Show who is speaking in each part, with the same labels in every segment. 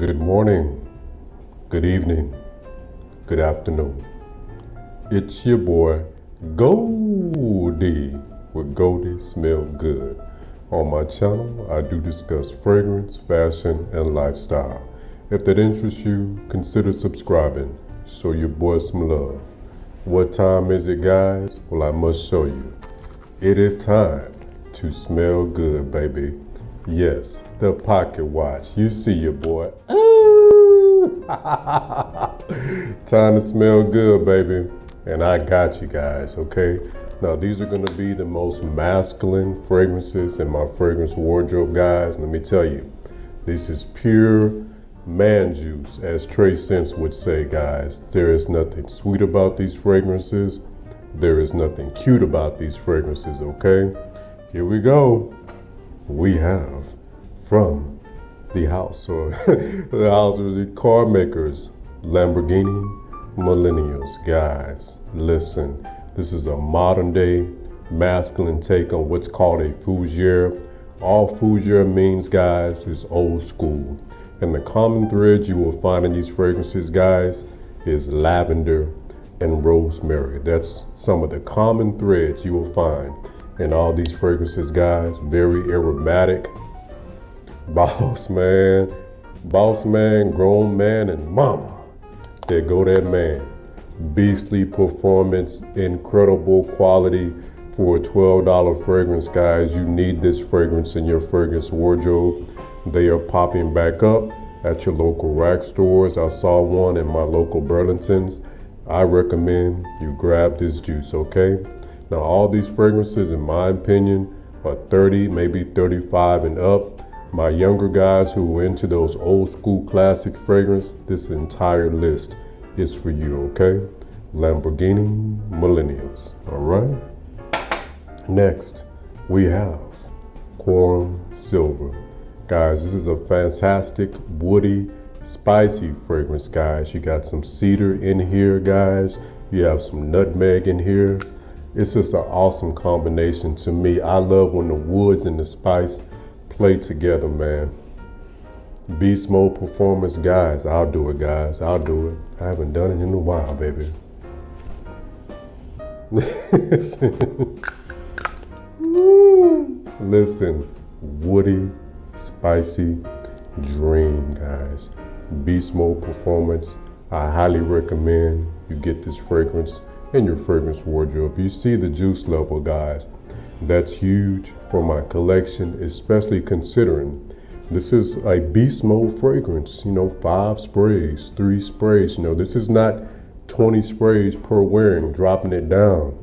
Speaker 1: Good morning, good evening, good afternoon. It's your boy Goldie with Goldysmellgood. On my channel, I do discuss fragrance, fashion, and lifestyle. If that interests you, consider subscribing. Show your boy some love. What time is it, guys? Well, I must show you. It is time to smell good, baby. Yes, the pocket watch. You see your boy. Ooh. Time to smell good, baby. And I got you guys, okay? Now, these are going to be the most masculine fragrances in my fragrance wardrobe, guys. Let me tell you, this is pure man juice, as Trey Sense would say, guys. There is nothing sweet about these fragrances. There is nothing cute about these fragrances, okay? Here we go. We have from the house or the house of the car makers, Lamborghini Millennials. Guys, listen, this is a modern day masculine take on what's called a fougere. All fougere means, guys, is old school. And the common thread you will find in these fragrances, guys, is lavender and rosemary. That's some of the common threads you will find in all these fragrances, guys. Very aromatic. Boss man, grown man, and mama. There go that man. Beastly performance, incredible quality for a $12 fragrance, guys. You need this fragrance in your fragrance wardrobe. They are popping back up at your local rack stores. I saw one in my local Burlingtons. I recommend you grab this juice, okay? Now, all these fragrances, in my opinion, are 30, maybe 35 and up. My younger guys who are into those old school classic fragrance, this entire list is for you, okay? Lamborghini Millennials, all right? Next, we have Quorum Silver. Guys, this is a fantastic, woody, spicy fragrance, guys. You got some cedar in here, guys. You have some nutmeg in here. It's just an awesome combination to me. I love when the woods and the spice play together, man. Beast mode performance, guys. I'll do it, guys. I'll do it. I haven't done it in a while, baby. Listen, woody, spicy dream, guys. Beast mode performance. I highly recommend you get this fragrance in your fragrance wardrobe. You see the juice level, guys. That's huge for my collection, especially considering this is a beast mode fragrance. 5 sprays, 3 sprays. This is not 20 sprays per wearing, dropping it down.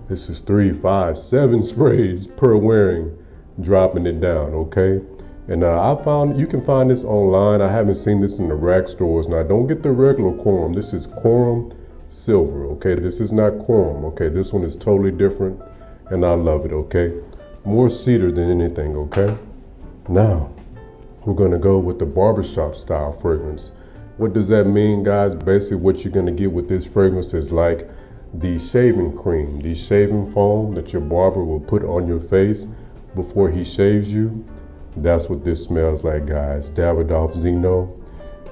Speaker 1: This is 3, 5, 7 sprays per wearing, dropping it down, okay? And I found you can find this online. I haven't seen this in the rack stores. Now, don't get the regular Quorum. This is Quorum Silver, okay? This is not Quorum, okay? This one is totally different, and I love it, okay? More cedar than anything, okay? Now, we're gonna go with the barbershop style fragrance. What does that mean, guys? Basically, what you're gonna get with this fragrance is like the shaving cream, the shaving foam that your barber will put on your face before he shaves you. That's what this smells like, guys. Davidoff Zeno.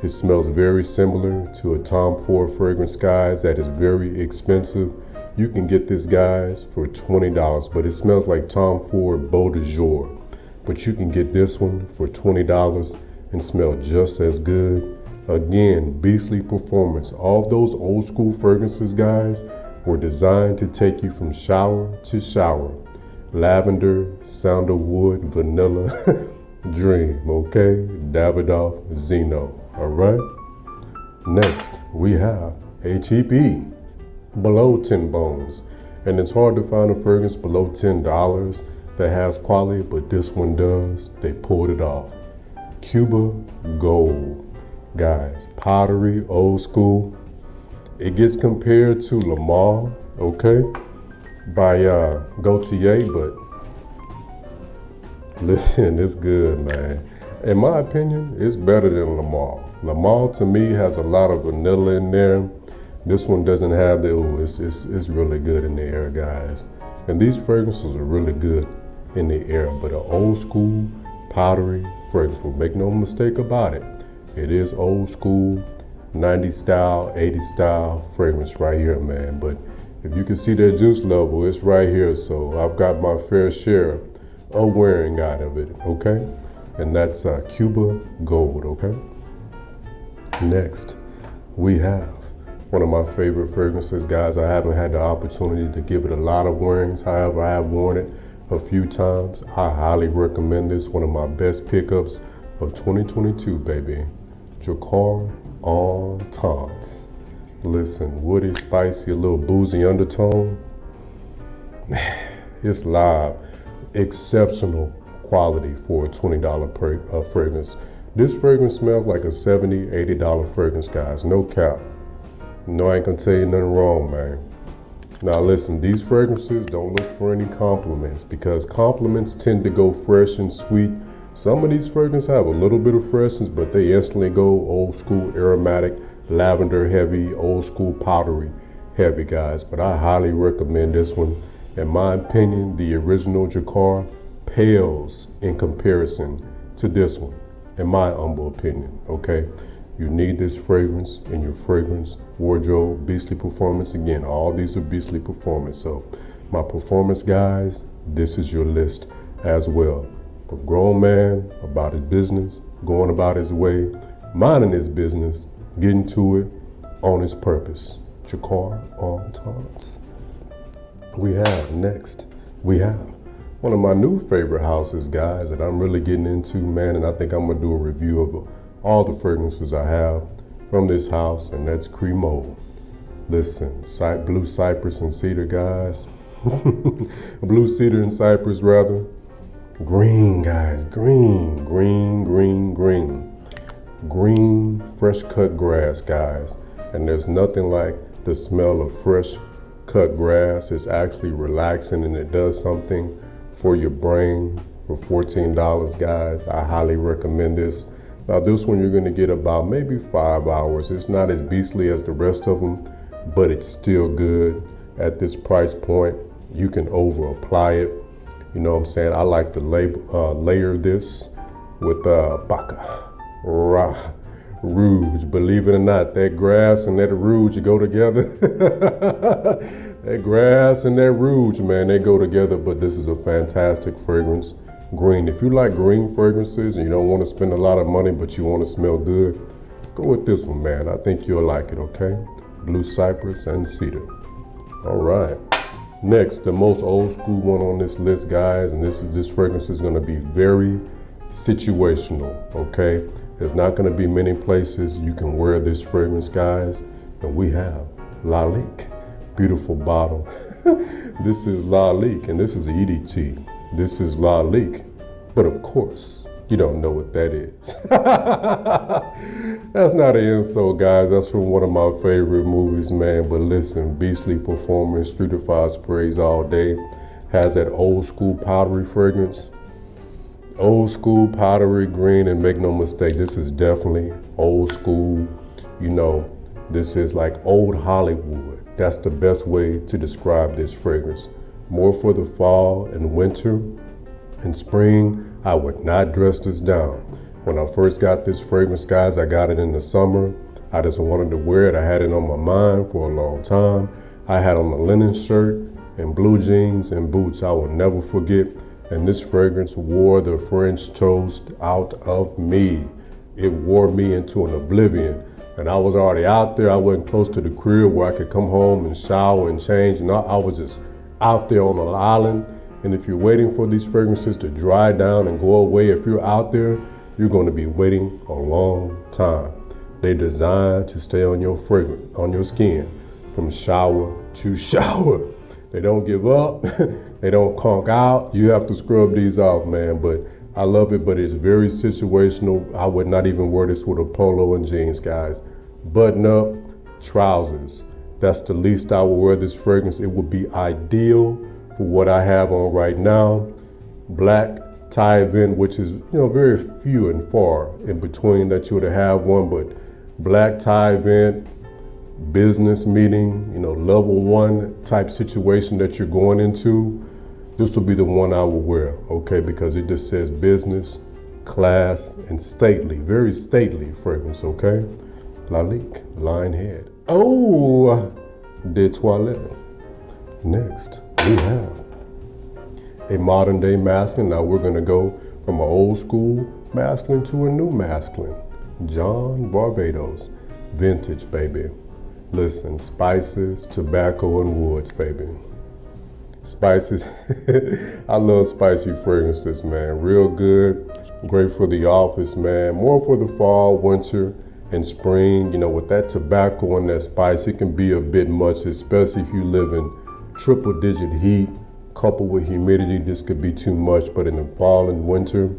Speaker 1: It smells very similar to a Tom Ford fragrance, guys, that is very expensive. You can get this, guys, for $20, but it smells like Tom Ford Beau de Jour. But you can get this one for $20 and smell just as good. Again, beastly performance. All those old school fragrances, guys, were designed to take you from shower to shower. Lavender, sandalwood, vanilla, dream, okay? Davidoff Zeno, all right? Next, we have HEB, below 10 bones. And it's hard to find a fragrance below $10 that has quality, but this one does. They pulled it off. Cuba Gold. Guys, pottery, old school. It gets compared to Lamar, okay, by Gaultier, but listen, it's good, man. In my opinion, it's better than Lamar. Lamar, to me, has a lot of vanilla in there. This one doesn't have the, it's really good in the air, guys. And these fragrances are really good in the air, but an old school pottery fragrance, will make no mistake about it. It is old school, 90s style, 80s style fragrance right here, man. But if you can see that juice level, it's right here. So I've got my fair share of wearing out of it, okay? And that's Cuba Gold, okay? Next, we have one of my favorite fragrances, guys. I haven't had the opportunity to give it a lot of wearings. However, I have worn it a few times. I highly recommend this. One of my best pickups of 2022, baby. Jacquard en Tance. Listen, woody, spicy, a little boozy undertone. It's live. Exceptional quality for a $20 fragrance. This fragrance smells like a $70, $80 fragrance, guys. No cap. No, I ain't gonna tell you nothing wrong, man. Now listen, these fragrances don't look for any compliments because compliments tend to go fresh and sweet. Some of these fragrances have a little bit of freshness, but they instantly go old school aromatic, lavender heavy, old school powdery heavy, guys. But I highly recommend this one. In my opinion, the original Jacquard pales in comparison to this one, in my humble opinion, okay? You need this fragrance in your fragrance wardrobe. Beastly Performance, again, all these are Beastly Performance. So my performance guys, this is your list as well. A grown man about his business, going about his way, minding his business, getting to it on his purpose. Jacquard en Tance. We have one of my new favorite houses, guys, that I'm really getting into, man, and I think I'm gonna do a review of all the fragrances I have from this house, and that's Cremo. Listen, blue cypress and cedar, guys. Blue cedar and cypress, rather. Green, guys, green. Green, fresh cut grass, guys. And there's nothing like the smell of fresh cut grass. It's actually relaxing and it does something for your brain for $14, guys. I highly recommend this. Now this one you're gonna get about maybe 5 hours. It's not as beastly as the rest of them, but it's still good at this price point. You can over apply it. You know what I'm saying? I like to layer this with Baccarat Rouge. Believe it or not, that grass and that rouge go together. That grass and that rouge, man, they go together, but this is a fantastic fragrance. Green. If you like green fragrances and you don't want to spend a lot of money, but you want to smell good, go with this one, man. I think you'll like it, okay? Blue cypress and cedar. All right. Next, the most old school one on this list, guys, and this fragrance is going to be very situational, okay? There's not going to be many places you can wear this fragrance, guys, and we have Lalique. Beautiful bottle. This is Lalique, and this is EDT. This is Lalique, but of course, you don't know what that is. That's not an insult, guys. That's from one of my favorite movies, man. But listen, Beastly Performance, 3 to 5 sprays all day. Has that old school powdery fragrance. Old school powdery green, and make no mistake, this is definitely old school. You know, this is like old Hollywood. That's the best way to describe this fragrance. More for the fall and winter. In spring, I would not dress this down. When I first got this fragrance, guys, I got it in the summer. I just wanted to wear it. I had it on my mind for a long time. I had on a linen shirt and blue jeans and boots I will never forget. And this fragrance wore the French toast out of me. It wore me into an oblivion. And I was already out there. I wasn't close to the crib where I could come home and shower and change. And I was just out there on an island. And if you're waiting for these fragrances to dry down and go away, if you're out there, you're going to be waiting a long time. They're designed to stay on your fragrance, on your skin, from shower to shower. They don't give up. They don't conk out. You have to scrub these off, man. But I love it, but it's very situational. I would not even wear this with a polo and jeans, guys. Button up, trousers. That's the least I will wear this fragrance. It would be ideal for what I have on right now. Black tie event, which is, very few and far in between that you would have one, but black tie event, business meeting, level 1 type situation that you're going into, this will be the one I will wear, okay? Because it just says business class, and stately, very stately fragrance, okay? Lalique, Lion Head. Oh, de Toilette. Next, we have a modern day masculine. Now we're gonna go from an old school masculine to a new masculine. John Barbados, vintage, baby. Listen, spices, tobacco, and woods, baby. Spices, I love spicy fragrances, man. Real good, great for the office, man. More for the fall, winter, and spring. You know, with that tobacco and that spice, it can be a bit much, especially if you live in triple digit heat, coupled with humidity. This could be too much, but in the fall and winter,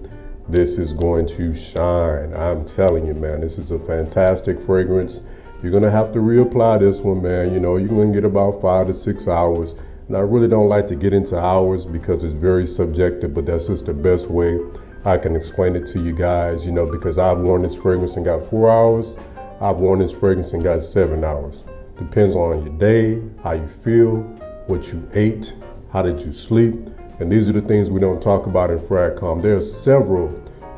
Speaker 1: this is going to shine. I'm telling you, man, this is a fantastic fragrance. You're gonna have to reapply this one, man. You know, you're gonna get about 5 to 6 hours. And I really don't like to get into hours because it's very subjective, but that's just the best way I can explain it to you guys, you know, because I've worn this fragrance and got 4 hours. I've worn this fragrance and got 7 hours. Depends on your day, how you feel, what you ate, how did you sleep. And these are the things we don't talk about in FragCom. There are several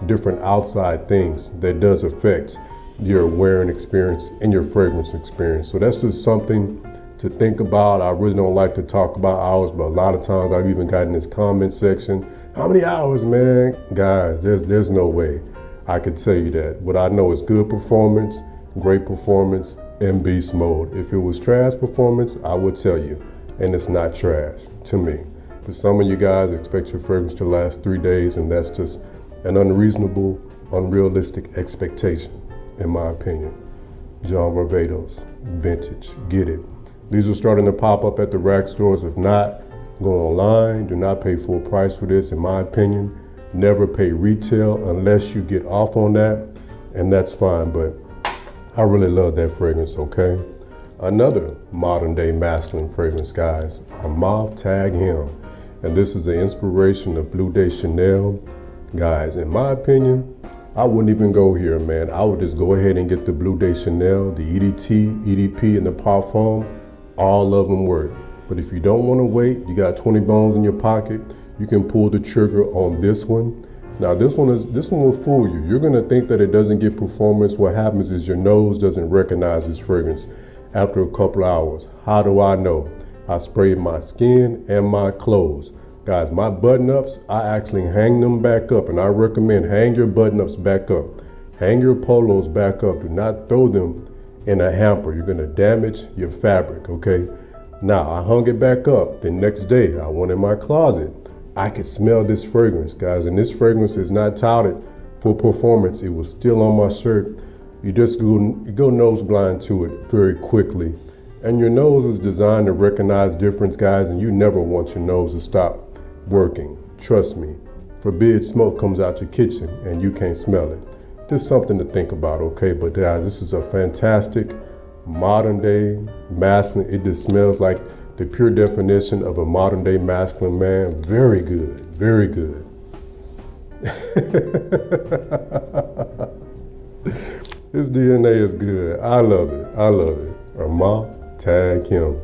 Speaker 1: different outside things that does affect your wearing experience and your fragrance experience. So that's just something to think about. I really don't like to talk about hours, but a lot of times I've even gotten this comment section, how many hours, man? Guys, there's no way I could tell you that. What I know is good performance, great performance, and beast mode. If it was trash performance, I would tell you, and it's not trash to me. But some of you guys expect your fragrance to last 3 days, and that's just an unreasonable, unrealistic expectation, in my opinion. John Barbados, vintage, get it. These are starting to pop up at the rack stores. If not, go online. Do not pay full price for this, in my opinion. Never pay retail unless you get off on that, and that's fine, but I really love that fragrance, okay? Another modern day masculine fragrance, guys, are Mauve Tag Him. And this is the inspiration of Bleu de Chanel. Guys, in my opinion, I wouldn't even go here, man. I would just go ahead and get the Bleu de Chanel, the EDT, EDP, and the Parfum. All of them work. But if you don't want to wait, you got 20 bones in your pocket, you can pull the trigger on this one. Now this one will fool you. You're gonna think that it doesn't get performance. What happens is your nose doesn't recognize this fragrance after a couple hours. How do I know? I sprayed my skin and my clothes. Guys, my button-ups, I actually hang them back up, and I recommend hang your button-ups back up. Hang your polos back up. Do not throw them in a hamper. You're gonna damage your fabric, okay? Now, I hung it back up. The next day, I went in my closet. I could smell this fragrance, guys, and this fragrance is not touted for performance. It was still on my shirt. You just go nose blind to it very quickly. And your nose is designed to recognize difference, guys, and you never want your nose to stop working. Trust me. Forbid smoke comes out your kitchen and you can't smell it. Just something to think about, okay? But guys, this is a fantastic modern day masculine. It just smells like the pure definition of a modern day masculine man. Very good, very good. His DNA is good. I love it, I love it. Mauve Tag Him.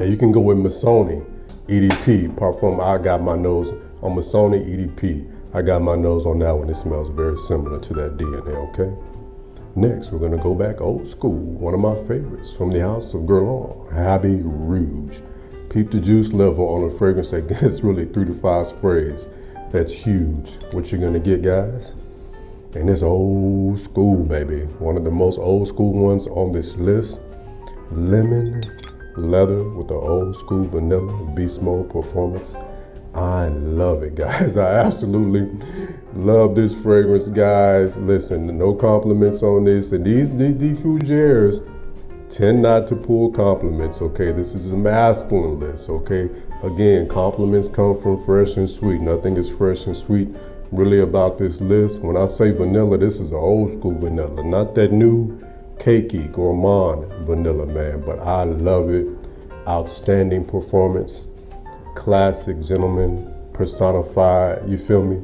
Speaker 1: And you can go with Missoni EDP Parfum. I got my nose on Missoni EDP. I got my nose on that one. It smells very similar to that DNA, okay? Next, we're gonna go back old school. One of my favorites from the house of Cologne, Habit Rouge. Peep the juice level on a fragrance that gets really 3 to 5 sprays. That's huge. What you're gonna get, guys? And it's old school, baby. One of the most old school ones on this list. Lemon leather with the old school vanilla beast mode performance. I love it, guys. I absolutely love this fragrance, guys. Listen, no compliments on this. And these diffusers tend not to pull compliments, okay? This is a masculine list, okay? Again, compliments come from fresh and sweet. Nothing is fresh and sweet really about this list. When I say vanilla, this is an old school vanilla, not that new cakey gourmand vanilla, man. But I love it. Outstanding performance. Classic gentleman, personified, you feel me?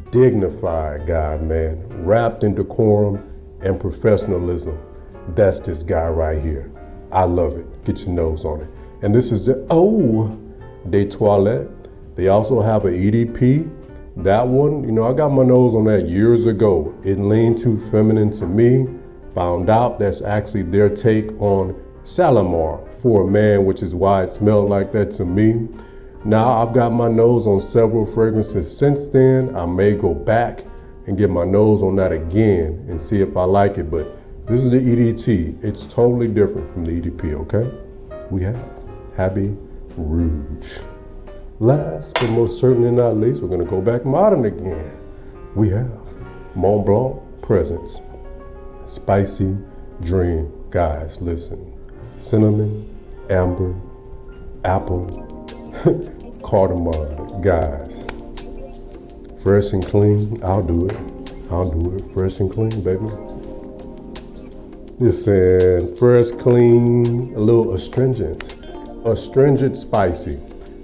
Speaker 1: Dignified guy, man. Wrapped in decorum and professionalism. That's this guy right here. I love it. Get your nose on it. And this is the Eau de Toilette. They also have an EDP That one, you know, I got my nose on that years ago. It leaned too feminine to me. Found out that's actually their take on Shalimar for a man, which is why it smelled like that to me. Now I've got my nose on several fragrances since then. I may go back and get my nose on that again and see if I like it, but this is the EDT. It's totally different from the EDP, okay? We have Habit Rouge. Last but most certainly not least, we're gonna go back modern again. We have Mont Blanc Presence. Spicy Dream. Guys, listen. Cinnamon, amber, apple, cardamom. Guys, fresh and clean. I'll do it. Fresh and clean, baby. Listen, fresh, clean, a little astringent. Astringent, spicy.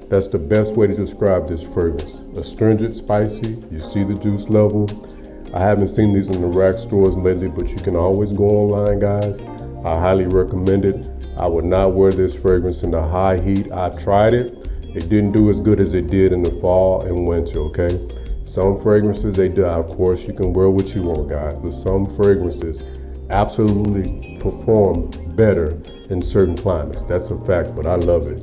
Speaker 1: That's the best way to describe this fragrance. Astringent, spicy. You see the juice level. I haven't seen these in the rack stores lately, but you can always go online, guys. I highly recommend it. I would not wear this fragrance in the high heat. I tried it. It didn't do as good as it did in the fall and winter, okay? Some fragrances, they do, of course, you can wear what you want, guys, but some fragrances absolutely perform better in certain climates. That's a fact, but I love it.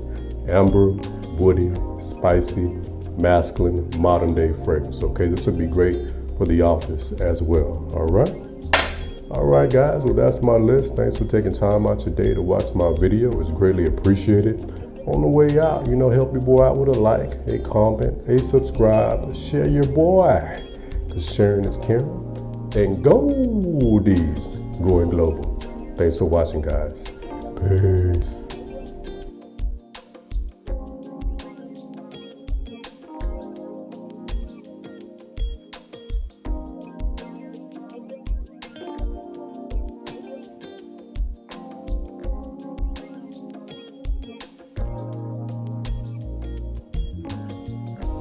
Speaker 1: Amber, woody, spicy, masculine, modern day fragrance, okay? This would be great for the office as well, all right? All right, guys, well, that's my list. Thanks for taking time out your day to watch my video. It's greatly appreciated. On the way out, you know, help your boy out with a like, a comment, a subscribe, share your boy, because sharing is caring. And Goldies, going global. Thanks for watching, guys. Peace.